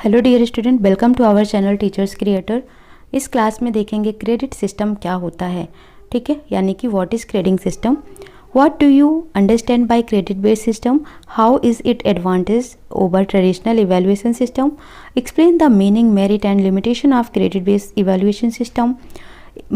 Hello dear student, welcome to our channel teachers creator. इस class में देखेंगे credit system क्या होता है। ठीक है, यानी कि what is credit system, what do you understand by credit based system, how is it advantage over traditional evaluation system, explain the meaning, merit and limitation of credit based evaluation system,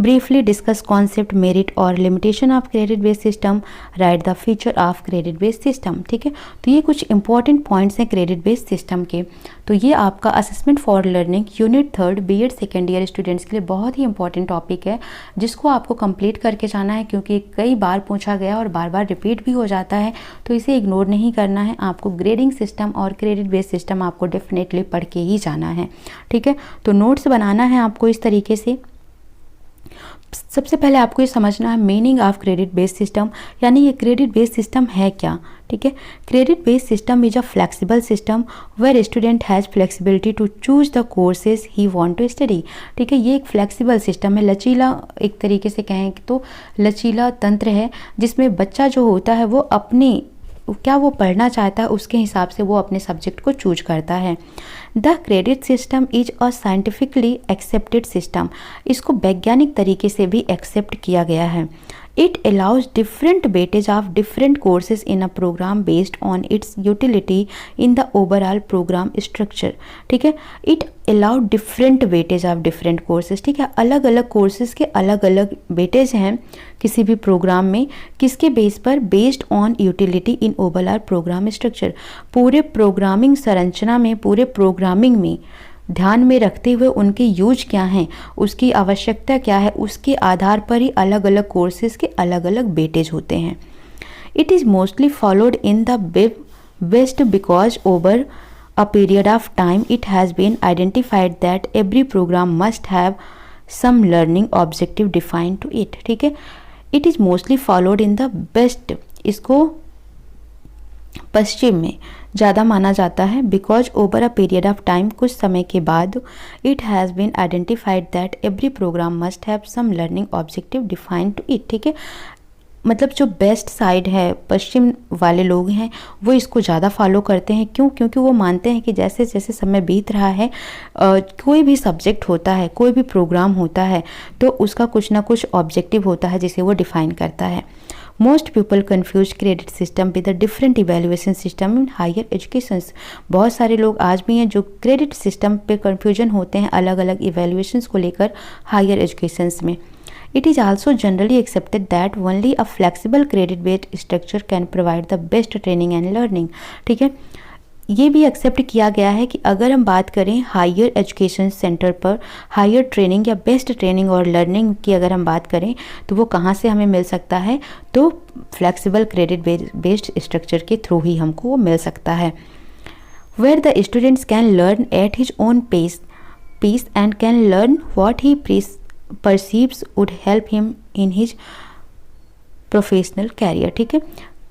briefly discuss concept, merit और limitation of credit based system, write the feature of credit based system। ठीक है, तो ये कुछ important points हैं credit based system के। तो ये आपका assessment for learning unit 3 BEd second year students के लिए बहुत ही इंपॉर्टेंट टॉपिक है, जिसको आपको कंप्लीट करके जाना है, क्योंकि कई बार पूछा गया और बार बार रिपीट भी हो जाता है, तो इसे इग्नोर नहीं करना है। आपको ग्रेडिंग सिस्टम और क्रेडिट बेस्ड सिस्टम आपको डेफिनेटली पढ़ के ही जाना है। ठीक है, तो नोट्स बनाना है आपको इस तरीके से। सबसे पहले आपको ये समझना है meaning of credit based system, यानी ये क्रेडिट बेस्ड सिस्टम है क्या। ठीक है, credit based system is a flexible system where student has flexibility to choose the courses he want to study. ठीक है, ये एक फ्लेक्सिबल सिस्टम है, लचीला, एक तरीके से कहें तो लचीला तंत्र है, जिसमें बच्चा जो होता है वो अपनी क्या वो पढ़ना चाहता है उसके हिसाब से वो अपने सब्जेक्ट को चूज करता है। The credit system is a scientifically accepted system, इसको वैज्ञानिक तरीके से भी एक्सेप्ट किया गया है। It allows different weightage of different courses in a program based on its utility in the overall program structure. ठीक है, it allow different weightage of different courses. ठीक है, अलग अलग कोर्सेज के अलग अलग वेटेज हैं किसी भी प्रोग्राम में, किसके बेस पर, based on utility in overall program structure, पूरे प्रोग्रामिंग संरचना में, पूरे प्रोग्रामिंग में ध्यान में रखते हुए उनके यूज क्या हैं, उसकी आवश्यकता क्या है, उसके आधार पर ही अलग अलग कोर्सेज के अलग अलग वेटेज होते हैं। It is mostly followed in the West because over a period of time it has been identified that every program must have some learning objective defined to it। ठीक है, it is mostly followed in the west, इसको पश्चिम में ज़्यादा माना जाता है, because over a period of time, कुछ समय के बाद, it has been identified that every program must have some learning objective defined to it. ठीक है, मतलब जो बेस्ट साइड है, पश्चिम वाले लोग हैं, वो इसको ज़्यादा फॉलो करते हैं। क्यों? क्योंकि वो मानते हैं कि जैसे जैसे समय बीत रहा है, कोई भी सब्जेक्ट होता है, कोई भी प्रोग्राम होता है, तो उसका कुछ ना कुछ ऑब्जेक्टिव होता है जिसे वो डिफाइन करता है। Most people confuse credit system with the different evaluation system in higher educations. बहुत सारे लोग आज भी हैं जो क्रेडिट सिस्टम पे कन्फ्यूजन होते हैं अलग अलग इवेल्युएशंस को लेकर हायर एजुकेशंस में। It is also generally accepted that only a flexible credit-based structure can provide the best training and learning। ठीक है, ये भी एक्सेप्ट किया गया है कि अगर हम बात करें हायर एजुकेशन सेंटर पर हायर ट्रेनिंग या बेस्ट ट्रेनिंग और लर्निंग की अगर हम बात करें, तो वो कहाँ से हमें मिल सकता है, तो फ्लेक्सिबल क्रेडिट बेस्ड स्ट्रक्चर के थ्रू ही हमको वो मिल सकता है। Where the students can learn at his own pace and can learn what he perceives would help him in his professional career। ठीक है,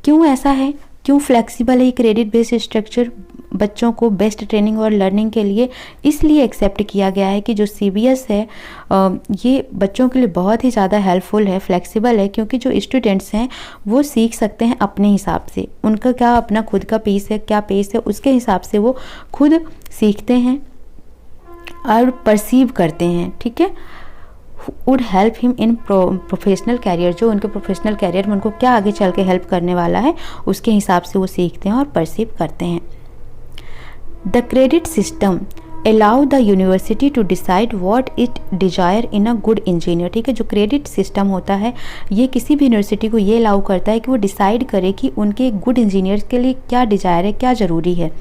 क्यों ऐसा है, क्यों फ्लेक्सिबल है क्रेडिट बेस्ड स्ट्रक्चर बच्चों को बेस्ट ट्रेनिंग और लर्निंग के लिए? इसलिए एक्सेप्ट किया गया है कि जो सीबीएस है ये बच्चों के लिए बहुत ही ज़्यादा हेल्पफुल है, फ्लेक्सिबल है, क्योंकि जो स्टूडेंट्स हैं वो सीख सकते हैं अपने हिसाब से, उनका क्या अपना खुद का पेस है, क्या पेस है, उसके हिसाब से वो खुद सीखते हैं और परसीव करते हैं। ठीक है, would help him in professional career, जो उनके प्रोफेशनल कैरियर में उनको क्या आगे चल के हेल्प करने वाला है, उसके हिसाब से वो सीखते हैं और परसीव करते हैं। The credit system allow the university to decide what it desire in a good engineer. ठीक है, जो क्रेडिट सिस्टम होता है ये किसी भी यूनिवर्सिटी को ये अलाउ करता है कि वो डिसाइड करे कि उनके गुड इंजीनियर के लिए क्या डिजायर है, क्या ज़रूरी है।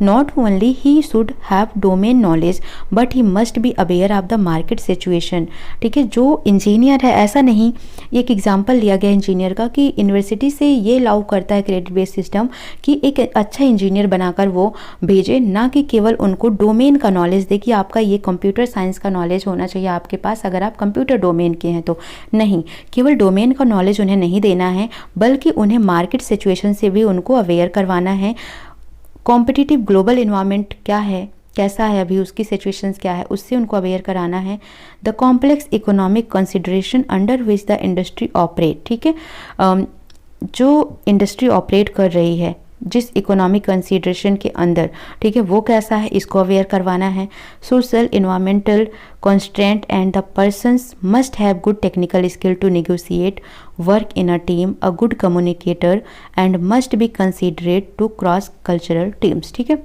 Not only he should have domain knowledge but he must be aware of the market situation. ठीक है, जो इंजीनियर है, ऐसा नहीं, एक एग्जाम्पल लिया गया इंजीनियर का कि यूनिवर्सिटी से ये अलाउ करता है क्रेडिट बेस्ड सिस्टम कि एक अच्छा इंजीनियर बनाकर वो भेजे, ना कि केवल उनको डोमेन का नॉलेज दे कि आपका ये कंप्यूटर साइंस का नॉलेज होना चाहिए आपके पास अगर आप कंप्यूटर डोमेन के हैं तो। नहीं, केवल डोमेन का नॉलेज उन्हें नहीं देना है, बल्कि उन्हें मार्केट सिचुएशन से भी उनको अवेयर करवाना है। कॉम्पिटिटिव ग्लोबल इन्वायरमेंट क्या है, कैसा है अभी, उसकी सिचुएशंस क्या है, उससे उनको अवेयर कराना है। The complex economic consideration under which the industry operate. ठीक है, जो इंडस्ट्री ऑपरेट कर रही है जिस इकोनॉमिक कंसीडरेशन के अंदर, ठीक है, वो कैसा है, इसको अवेयर करवाना है। Social environmental constraint and the persons must have good technical skill to negotiate, work in a team, a good communicator and must be considerate to cross cultural teams. ठीक है,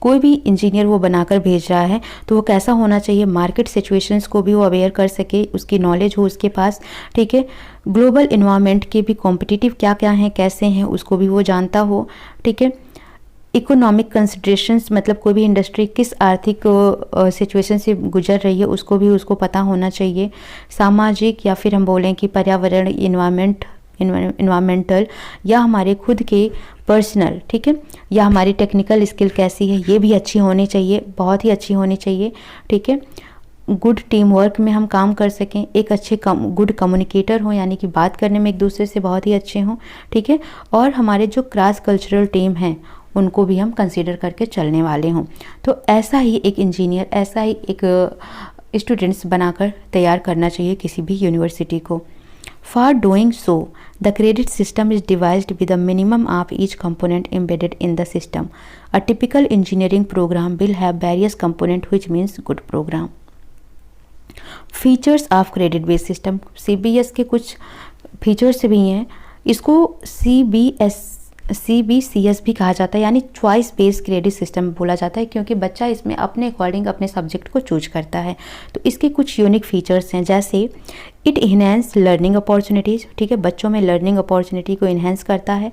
कोई भी इंजीनियर वो बनाकर भेज रहा है तो वो कैसा होना चाहिए, मार्केट सिचुएशंस को भी वो अवेयर कर सके, उसकी नॉलेज हो उसके पास। ठीक है, ग्लोबल इन्वायरमेंट के भी कॉम्पिटिटिव क्या क्या हैं, कैसे हैं, उसको भी वो जानता हो। ठीक है, इकोनॉमिक कंसिडरेशंस मतलब कोई भी इंडस्ट्री किस आर्थिक सिचुएशन से गुजर रही है उसको भी उसको पता होना चाहिए। सामाजिक या फिर हम बोलें कि पर्यावरण, इन्वायरमेंटल या हमारे खुद के पर्सनल, ठीक है, या हमारी टेक्निकल स्किल कैसी है, ये भी अच्छी होनी चाहिए, बहुत ही अच्छी होनी चाहिए। ठीक है, गुड टीम वर्क में हम काम कर सकें, एक अच्छे गुड कम्युनिकेटर हों, यानी कि बात करने में एक दूसरे से बहुत ही अच्छे हों। ठीक है, और हमारे जो क्रॉस कल्चरल टीम हैं उनको भी हम कंसीडर करके चलने वाले हों। तो ऐसा ही एक इंजीनियर, ऐसा ही एक स्टूडेंट्स बनाकर तैयार करना चाहिए किसी भी यूनिवर्सिटी को। For doing so, the credit system is devised with a minimum of each component embedded in the system. A typical engineering program will have various components, which means good program. Features of credit based system, CBS के कुछ features भी हैं। इसको CBCS भी कहा जाता है, यानी चॉइस बेस्ड क्रेडिट सिस्टम बोला जाता है, क्योंकि बच्चा इसमें अपने अकॉर्डिंग अपने सब्जेक्ट को चूज करता है। तो इसके कुछ यूनिक फीचर्स हैं, जैसे इट इन्हेंस लर्निंग अपॉर्चुनिटीज़। ठीक है, बच्चों में लर्निंग अपॉर्चुनिटी को इन्हेंस करता है।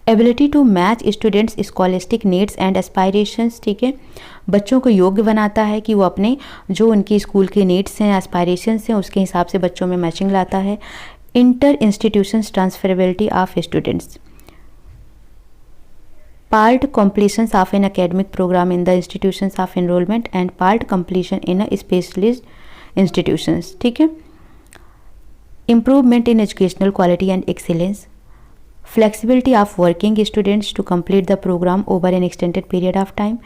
Ability to match students scholastic needs and aspirations. ठीक है, बच्चों को योग्य बनाता है कि वो अपने जो उनकी स्कूल के नीड्स हैं, एस्पायरेशंस हैं, उसके हिसाब से बच्चों में मैचिंग लाता है। Inter institutions transferability of students. Part completions of an academic program in the institutions of enrollment and part completion in a specialist institutions. ठीक है, improvement in educational quality and excellence, flexibility of working students to complete the program over an extended period of time,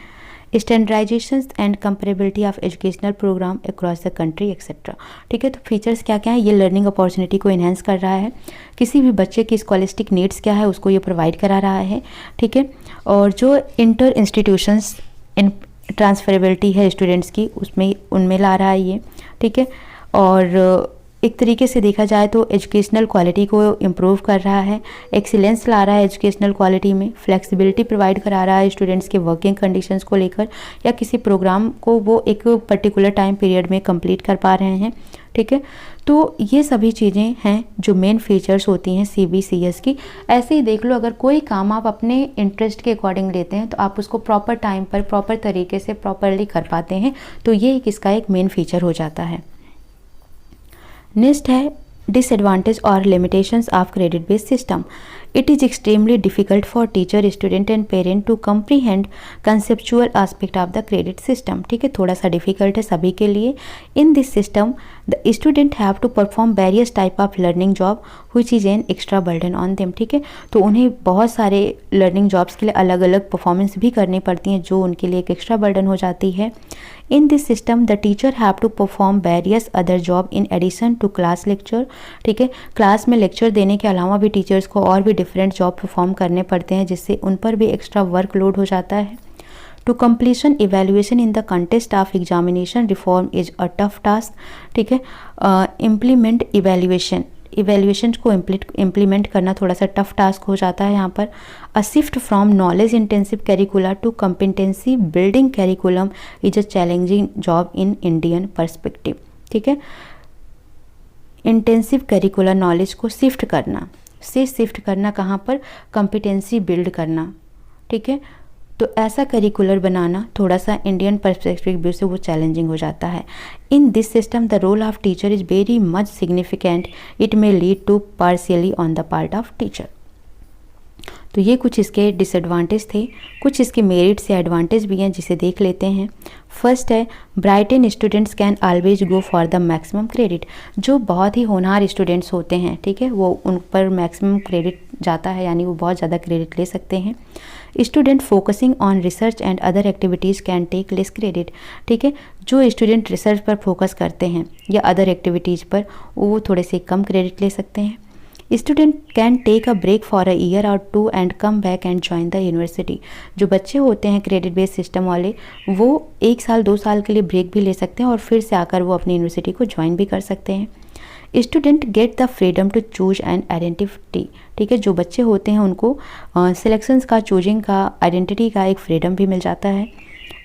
standardizations and comparability of educational program across the country etc. ठीक है, तो features क्या क्या है, ये learning opportunity को enhance कर रहा है, किसी भी बच्चे की स्कॉलिस्टिक नीड्स क्या है उसको ये प्रोवाइड करा रहा है। ठीक है, और जो इंटर इंस्टीट्यूशंस इन ट्रांसफरेबिलिटी है स्टूडेंट्स की, उसमें उनमें ला रहा है ये। ठीक है, और एक तरीके से देखा जाए तो एजुकेशनल क्वालिटी को इम्प्रूव कर रहा है, एक्सीलेंस ला रहा है एजुकेशनल क्वालिटी में, फ्लेक्सिबिलिटी प्रोवाइड करा रहा है स्टूडेंट्स के वर्किंग कंडीशंस को लेकर, या किसी प्रोग्राम को वो एक पर्टिकुलर टाइम पीरियड में कंप्लीट कर पा रहे हैं। ठीक है, तो ये सभी चीज़ें हैं जो मेन फीचर्स होती हैं CBCS की। ऐसे ही देख लो, अगर कोई काम आप अपने इंटरेस्ट के अकॉर्डिंग लेते हैं तो आप उसको प्रॉपर टाइम पर प्रॉपर तरीके से प्रॉपरली कर पाते हैं, तो ये इसका एक मेन फीचर हो जाता है। नेक्स्ट है डिसएडवांटेज और limitations of credit based system. It is extremely difficult for teacher, student and parent to comprehend conceptual aspect of the credit system. ठीक है, थोड़ा सा डिफिकल्ट है सभी के लिए। In this system the student have to perform various type of learning job which is an extra burden on them. ठीक है, तो उन्हें बहुत सारे लर्निंग जॉब्स के लिए अलग अलग परफॉर्मेंस भी करनी पड़ती हैं, जो उनके लिए एक एक्स्ट्रा बर्डन हो जाती है। In this system, the teacher have to perform various other job in addition to class lecture. ठीक है, क्लास में लेक्चर देने के अलावा भी टीचर्स को और भी डिफरेंट जॉब परफॉर्म करने पड़ते हैं, जिससे उन पर भी एक्स्ट्रा वर्कलोड हो जाता है। To completion evaluation in the context of examination reform is a tough task. ठीक है, implement evaluation को इम्प्लीमेंट करना थोड़ा सा टफ टास्क हो जाता है यहाँ पर। A shift from knowledge intensive curricula to competency building curriculum is a challenging job in Indian perspective. ठीक है, इंटेंसिव कैरिकुलर नॉलेज को शिफ्ट करना कहाँ पर, कॉम्पिटेंसी बिल्ड करना। ठीक है, तो ऐसा करिकुलर बनाना थोड़ा सा इंडियन पर्सपेक्टिव व्यू से वो चैलेंजिंग हो जाता है। In this system the role of teacher is very much significant, it may lead to partially on the part of teacher. तो ये कुछ इसके डिसएडवांटेज थे, कुछ इसके मेरिट्स या एडवांटेज भी हैं, जिसे देख लेते हैं। फर्स्ट है brighten students can always go for the maximum credit. जो बहुत ही होनहार स्टूडेंट्स होते हैं, ठीक है, वो उन पर मैक्सिमम क्रेडिट जाता है, यानी वो बहुत ज़्यादा क्रेडिट ले सकते हैं। Student focusing on research and other activities can take less credit. ठीक है, जो स्टूडेंट रिसर्च पर फोकस करते हैं या अदर एक्टिविटीज़ पर, वो थोड़े से कम क्रेडिट ले सकते हैं। Student can take a break for a year और 2 and come back and join the university. जो बच्चे होते हैं क्रेडिट बेस्ड सिस्टम वाले, वो 1 साल 2 साल के लिए ब्रेक भी ले सकते हैं और फिर से आकर वो अपनी यूनिवर्सिटी को ज्वाइन भी कर सकते हैं। Student get the freedom to choose and identity. ठीक है, जो बच्चे होते हैं उनको सिलेक्शंस का, चूजिंग का, आइडेंटिटी का एक फ्रीडम भी मिल जाता है।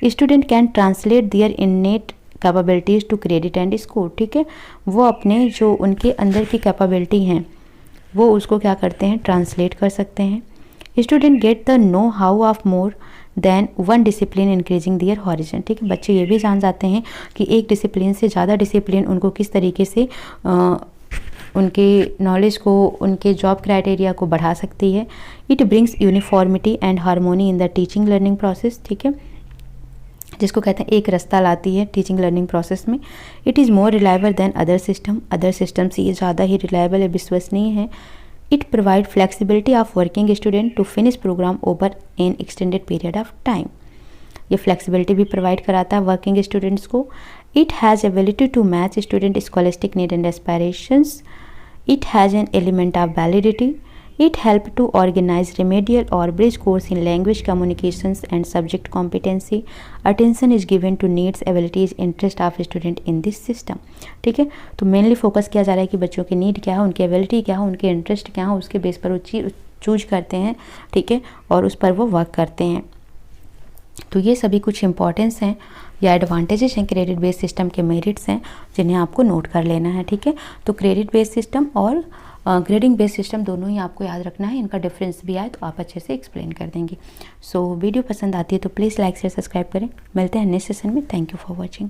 Student can translate their innate capabilities to credit and score. ठीक है, वो अपने जो उनके अंदर की कैपेबिलिटी हैं वो उसको क्या करते हैं, ट्रांसलेट कर सकते हैं। Student get the know how of more than one discipline increasing their horizon. ठीक है, बच्चे ये भी जान जाते हैं कि एक डिसिप्लिन से ज़्यादा डिसिप्लिन उनको किस तरीके से उनके नॉलेज को, उनके जॉब क्राइटेरिया को बढ़ा सकती है। It brings uniformity and harmony in the teaching learning process. ठीक है, जिसको कहते हैं एक रास्ता लाती है टीचिंग लर्निंग प्रोसेस में। It is more reliable than other system से ये ज़्यादा ही रिलायबल है, विश्वसनीय है। It provide flexibility of working student to finish program over an extended period of time. ये फ्लेक्सिबिलिटी भी प्रोवाइड कराता है वर्किंग स्टूडेंट्स को। It has ability to match student scholastic need and aspirations. It has an element of validity. It helps to organize remedial or bridge course in language communications and subject competency. Attention is given to needs, abilities, interest of student in this system. ठीक है, तो mainly focus किया जा रहा है कि बच्चों की नीड क्या है, उनकी एबिलिटी क्या है, उनके इंटरेस्ट क्या है, उसके बेस पर वो चीज़ चूज करते हैं। ठीक है, और उस पर वो वर्क करते हैं। तो ये सभी कुछ इंपॉर्टेंस हैं या एडवांटेजेस हैं क्रेडिट बेस्ड सिस्टम के, मेरिट्स हैं जिन्हें आपको नोट कर लेना है। ठीक है, तो क्रेडिट बेस्ड सिस्टम और ग्रेडिंग बेस्ड सिस्टम दोनों ही आपको याद रखना है। इनका डिफरेंस भी आए तो आप अच्छे से एक्सप्लेन कर देंगे। सो वीडियो पसंद आती है तो प्लीज़ लाइक शेयर सब्सक्राइब करें। मिलते हैं नेक्स्ट सेशन में। Thank you for watching.